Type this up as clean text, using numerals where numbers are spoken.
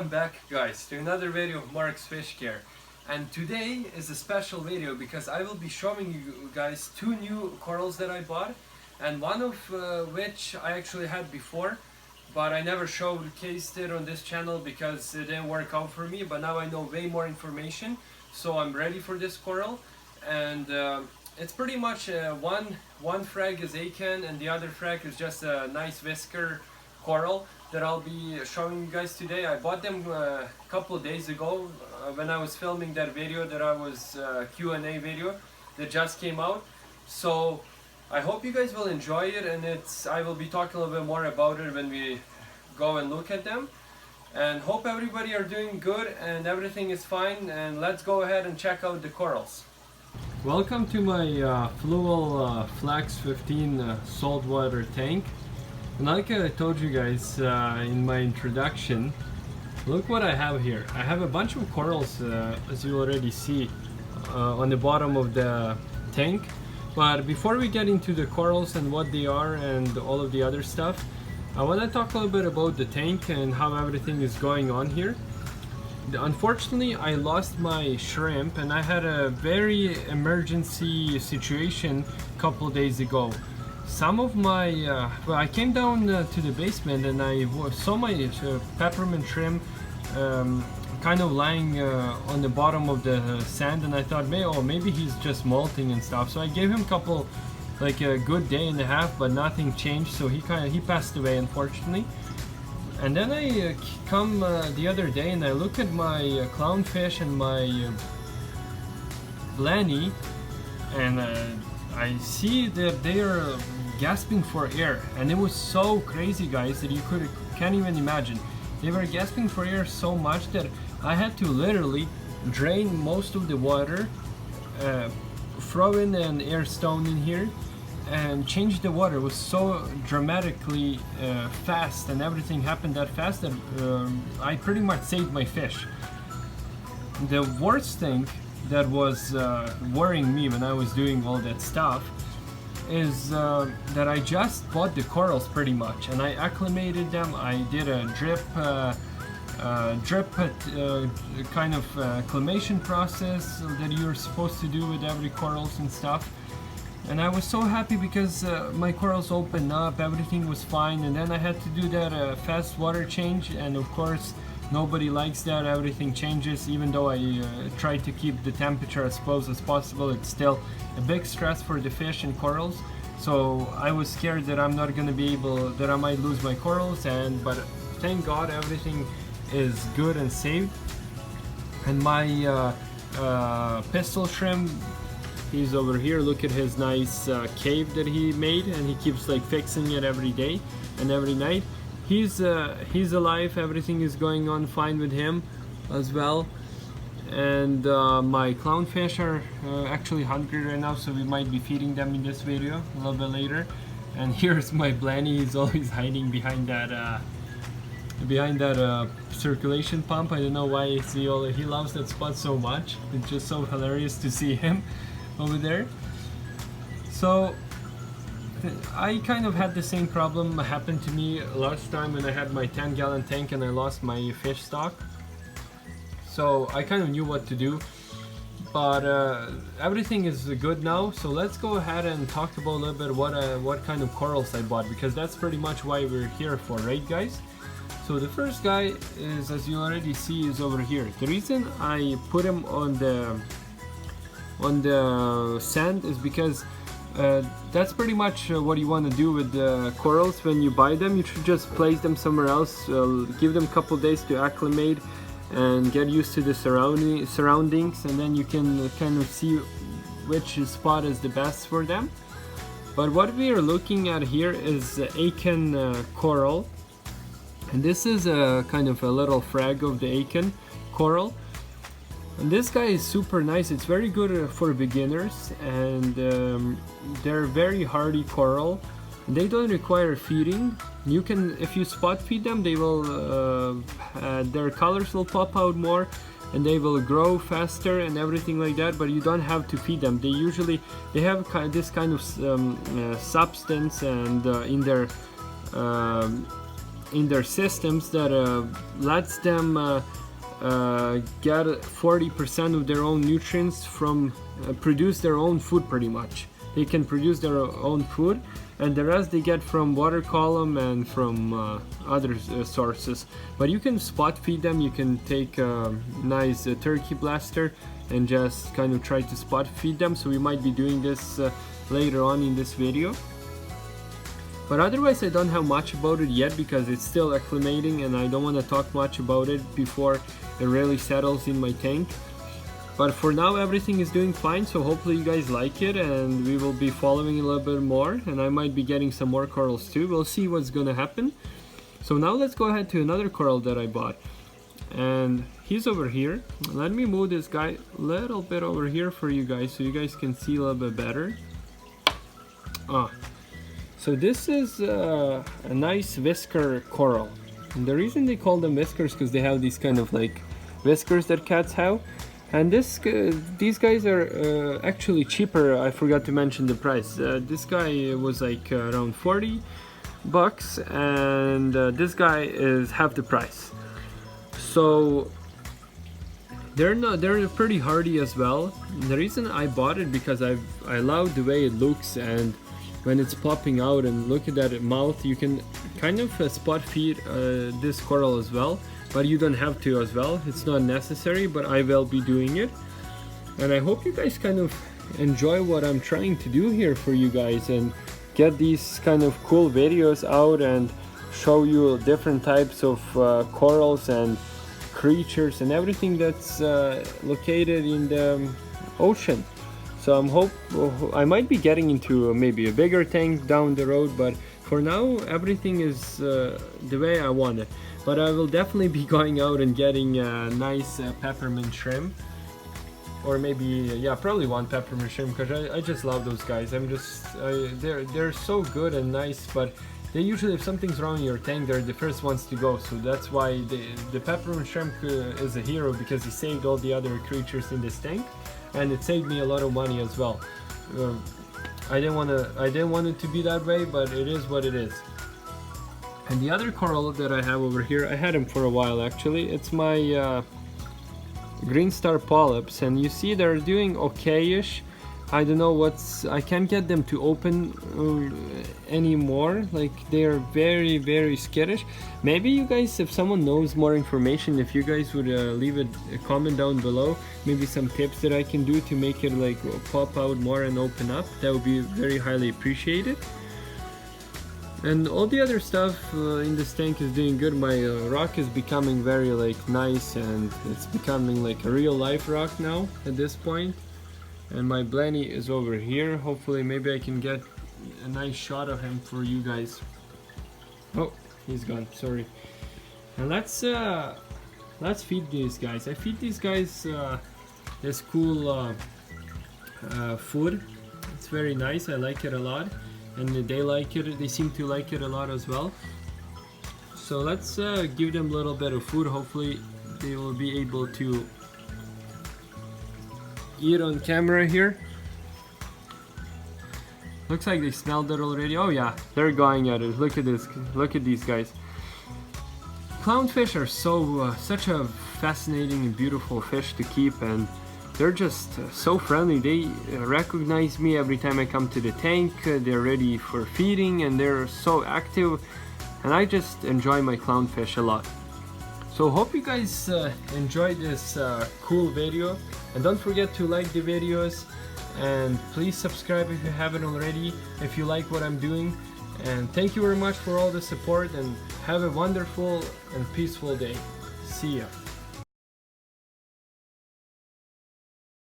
Welcome back, guys, to another video of Mark's Fish Care. And today is a special video because I will be showing you guys two new corals that I bought, and one of which I actually had before, but I never showcased it on this channel because it didn't work out for me. But now I know way more information, so I'm ready for this coral. And it's pretty much one frag is acan and the other frag is just a nice whisker coral that I'll be showing you guys today. I bought them a couple of days ago when I was filming that video that I was Q&A video that just came out. So I hope you guys will enjoy it, and I will be talking a little bit more about it when we go and look at them. And hope everybody are doing good and everything is fine, and let's go ahead and check out the corals. Welcome to my Fluval Flax 15 saltwater tank. And like I told you guys in my introduction, look what I have here. I have a bunch of corals, as you already see, on the bottom of the tank. But before we get into the corals and what they are and all of the other stuff, I want to talk a little bit about the tank and how everything is going on here. Unfortunately, I lost my shrimp, and I had a very emergency situation a couple of days ago. Some of my, well, I came down to the basement and I saw my peppermint shrimp kind of lying on the bottom of the sand, and I thought, maybe he's just molting and stuff. So I gave him like a good day and a half, but nothing changed. So he passed away, unfortunately. And then I come the other day and I look at my clownfish and my blanny, and I see that they are gasping for air, and it was so crazy, guys, that you can't even imagine. They were gasping for air so much that I had to literally drain most of the water, throw in an air stone in here, and change the water. It was so dramatically fast, and everything happened that fast that I pretty much saved my fish. The worst thing that was worrying me when I was doing all that stuff is that I just bought the corals pretty much, and I acclimated them. I did a drip kind of acclimation process that you're supposed to do with every corals and stuff. And I was so happy because my corals opened up, everything was fine, and then I had to do that fast water change, and of course nobody likes that. Everything changes. Even though I try to keep the temperature as close as possible, it's still a big stress for the fish and corals. So I was scared that I'm not going to be able, that I might lose my corals, but thank God everything is good and safe. And my pistol shrimp, he's over here. Look at his nice cave that he made, and he keeps like fixing it every day and every night. He's alive. Everything is going on fine with him as well. And my clownfish are actually hungry right now, so we might be feeding them in this video a little bit later. And here's my blanny. He's always hiding behind that circulation pump. I don't know why he loves that spot so much. It's just so hilarious to see him over there. So I kind of had the same problem happen to me last time when I had my 10-gallon tank and I lost my fish stock. So I kind of knew what to do, but everything is good now. So let's go ahead and talk about a little bit what kind of corals I bought, because that's pretty much why we're here for, right, guys? So the first guy is, as you already see, is over here. The reason I put him on the sand is because that's pretty much what you want to do with the corals. When you buy them, you should just place them somewhere else, give them a couple days to acclimate and get used to the surroundings, and then you can kind of see which spot is the best for them. But what we are looking at here is acan coral, and this is a kind of a little frag of the acan coral. And this guy is super nice. It's very good for beginners, and they're very hardy coral. They don't require feeding. You can, if you spot feed them, they will their colors will pop out more, and they will grow faster and everything like that. But you don't have to feed them. They have this kind of substance and in their in their systems that lets them get 40% of their own nutrients from produce their own food. Pretty much they can produce their own food, and the rest they get from water column and from other sources. But you can spot feed them. You can take a nice turkey blaster and just kind of try to spot feed them. So we might be doing this later on in this video. But otherwise I don't have much about it yet because it's still acclimating, and I don't want to talk much about it before it really settles in my tank. But for now everything is doing fine, so hopefully you guys like it, and we will be following a little bit more, and I might be getting some more corals too. We'll see what's gonna happen. So now let's go ahead to another coral that I bought, and he's over here. Let me move this guy a little bit over here for you guys so you guys can see a little bit better. So this is a nice whisker coral, and the reason they call them whiskers because they have these kind of like whiskers that cats have. And these guys are actually cheaper. I forgot to mention the price. This guy was like around 40 bucks, and this guy is half the price. So they're pretty hardy as well. The reason I bought it because I love the way it looks, and when it's popping out and look at that mouth, you can kind of spot feed this coral as well. But you don't have to as well, it's not necessary, but I will be doing it. And I hope you guys kind of enjoy what I'm trying to do here for you guys, and get these kind of cool videos out and show you different types of corals and creatures and everything that's located in the ocean. So I might be getting into maybe a bigger tank down the road, but for now everything is the way I want it. But I will definitely be going out and getting a nice peppermint shrimp, or maybe yeah, probably one peppermint shrimp, because I just love those guys. They're so good and nice, but they usually, if something's wrong in your tank, they're the first ones to go. So that's why the peppermint shrimp is a hero, because he saved all the other creatures in this tank, and it saved me a lot of money as well. I didn't want it to be that way, but it is what it is. And the other coral that I have over here, I had him for a while actually. It's my green star polyps, and you see they're doing okay-ish. I don't know I can't get them to open anymore. Like, they're very, very skittish. Maybe you guys, if someone knows more information, if you guys would leave a comment down below, maybe some tips that I can do to make it like pop out more and open up, that would be very highly appreciated. And all the other stuff in this tank is doing good. My rock is becoming very like nice, and it's becoming like a real life rock now at this point. And my Blenny is over here. Hopefully maybe I can get a nice shot of him for you guys. Oh, he's gone, sorry. And let's feed these guys. I feed these guys this cool food. It's very nice, I like it a lot. And they like it, they seem to like it a lot as well. So let's give them a little bit of food. Hopefully they will be able to eat on camera here. Looks like they smelled it already. Oh yeah, they're going at it. Look at this, look at these guys. Clownfish are such a fascinating and beautiful fish to keep, and they're just so friendly. They recognize me every time I come to the tank. They're ready for feeding, and they're so active, and I just enjoy my clownfish a lot. So hope you guys enjoyed this cool video, and don't forget to like the videos, and please subscribe if you haven't already if you like what I'm doing. And thank you very much for all the support, and have a wonderful and peaceful day. See ya.